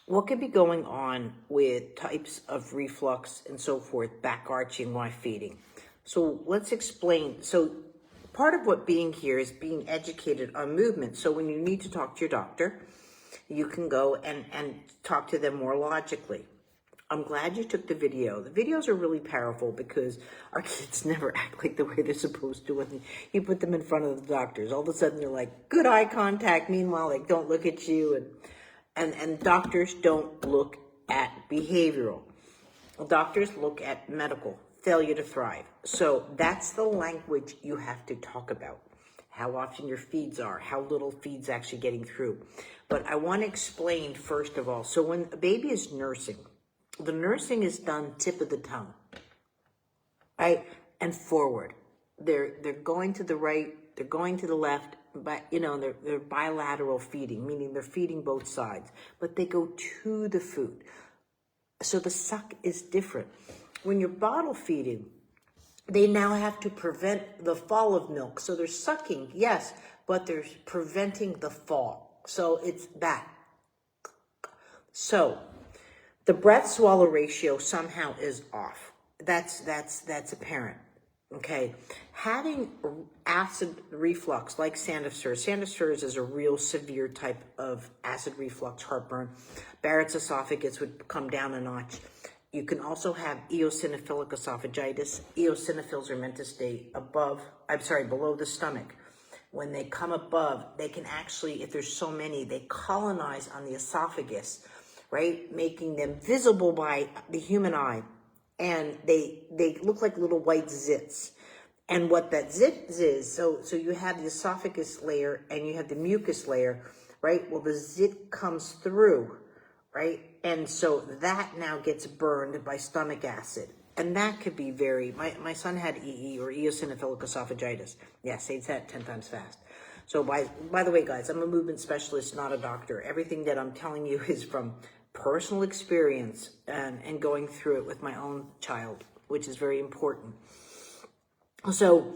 what could be going on with types of reflux and so forth, back arching while feeding? So let's explain. So part of what being here is being educated on movement. So when you need to talk to your doctor, you can go and talk to them more logically. I'm glad you took the video. The videos are really powerful because our kids never act like the way they're supposed to when you put them in front of the doctors. All of a sudden they're like, good eye contact. Meanwhile, they don't look at you. And doctors don't look at behavioral. Doctors look at medical, failure to thrive. So that's the language you have to talk about. How often your feeds are, how little feeds actually getting through. But I want to explain first of all, so when a baby is nursing, the nursing is done tip of the tongue, right? And forward. They're going to the right, they're going to the left, but they're bilateral feeding, meaning they're feeding both sides, but they go to the food. So the suck is different. When you're bottle feeding, they now have to prevent the fall of milk. So they're sucking, yes, but they're preventing the fall. So it's that. So the breath swallow ratio somehow is off. That's apparent. Okay, having acid reflux like Sanders is a real severe type of acid reflux, heartburn. Barrett's esophagus would come down a notch. You can also have eosinophilic esophagitis. Eosinophils are meant to stay below the stomach. When they come above, they can actually, if there's so many, they colonize on the esophagus, right? Making them visible by the human eye. And they look like little white zits. And what that zit is, so you have the esophagus layer and you have the mucus layer, right? Well, the zit comes through, right? And so that now gets burned by stomach acid. And that could be my son had EE, or eosinophilic esophagitis. Yeah, say that 10 times fast. So by the way, guys, I'm a movement specialist, not a doctor. Everything that I'm telling you is from personal experience and going through it with my own child, which is very important. So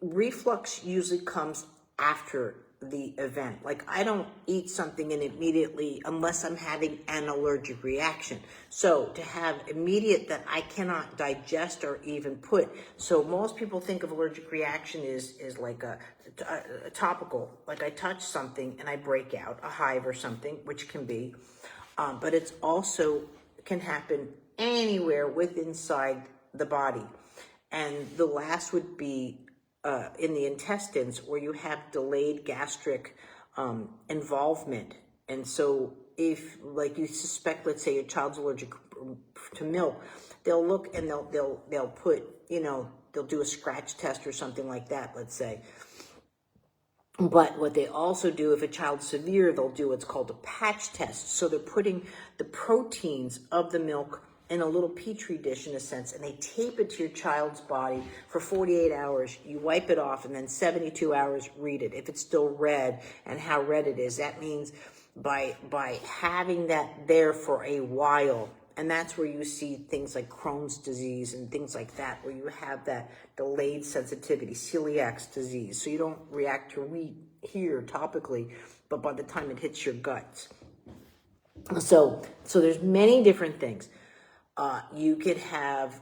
reflux usually comes after the event. Like, I don't eat something and immediately, unless I'm having an allergic reaction. So to have immediate that I cannot digest or even put. So most people think of allergic reaction is like a topical, like I touch something and I break out, a hive or something, which can be, but it's also can happen anywhere inside the body. And the last would be in the intestines, where you have delayed gastric involvement. And so if, like, you suspect, let's say your child's allergic to milk, they'll look and they'll put, they'll do a scratch test or something like that, let's say. But what they also do, if a child's severe, they'll do what's called a patch test. So they're putting the proteins of the milk in a little petri dish, in a sense, and they tape it to your child's body for 48 hours. You wipe it off, and then 72 hours, read it. If it's still red, and how red it is, that means by having that there for a while. And that's where you see things like Crohn's disease and things like that, where you have that delayed sensitivity, celiac disease. So you don't react to wheat here topically, but by the time it hits your guts. So there's many different things. You could have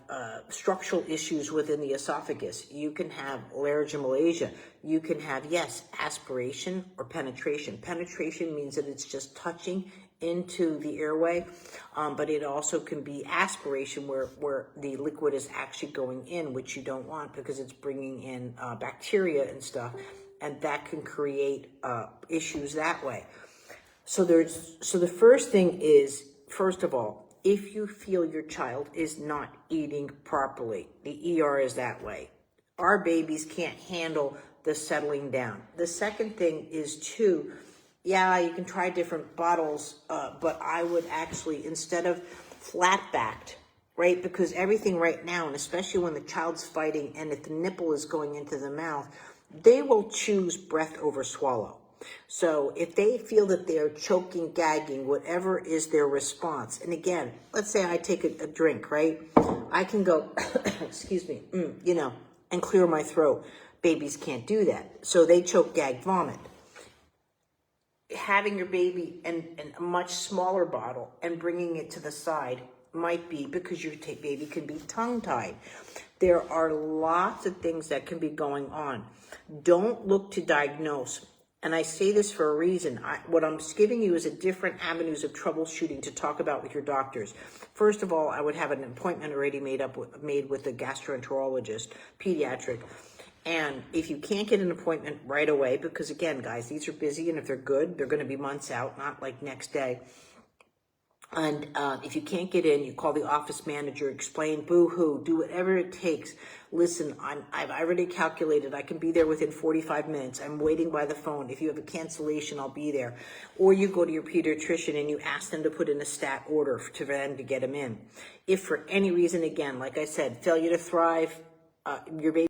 structural issues within the esophagus. You can have laryngomalacia. You can have, yes, aspiration or penetration. Penetration means that it's just touching into the airway, but it also can be aspiration, where the liquid is actually going in, which you don't want because it's bringing in bacteria and stuff, and that can create issues that way. So the first thing is, first of all, if you feel your child is not eating properly, the ER is that way. Our babies can't handle the settling down. The second thing is too, yeah, you can try different bottles, but I would actually, instead of flat-backed, right? Because everything right now, and especially when the child's fighting and if the nipple is going into the mouth, they will choose breath over swallow. So if they feel that they're choking, gagging, whatever is their response, and again, let's say I take a drink, right? I can go, excuse me, and clear my throat. Babies can't do that. So they choke, gag, vomit. having your baby in a much smaller bottle and bringing it to the side might be because your baby can be tongue-tied. There are lots of things that can be going on. Don't look to diagnose. And I say this for a reason. What I'm giving you is a different avenues of troubleshooting to talk about with your doctors. First of all, I would have an appointment already made with a gastroenterologist, pediatric. And if you can't get an appointment right away, because again, guys, these are busy, and if they're good, they're going to be months out, not like next day. And if you can't get in, you call the office manager, explain, boo-hoo, do whatever it takes. Listen, I've already calculated I can be there within 45 minutes. I'm waiting by the phone. If you have a cancellation, I'll be there. Or you go to your pediatrician and you ask them to put in a stat order for them to get them in. If for any reason, again, like I said, failure to thrive, your baby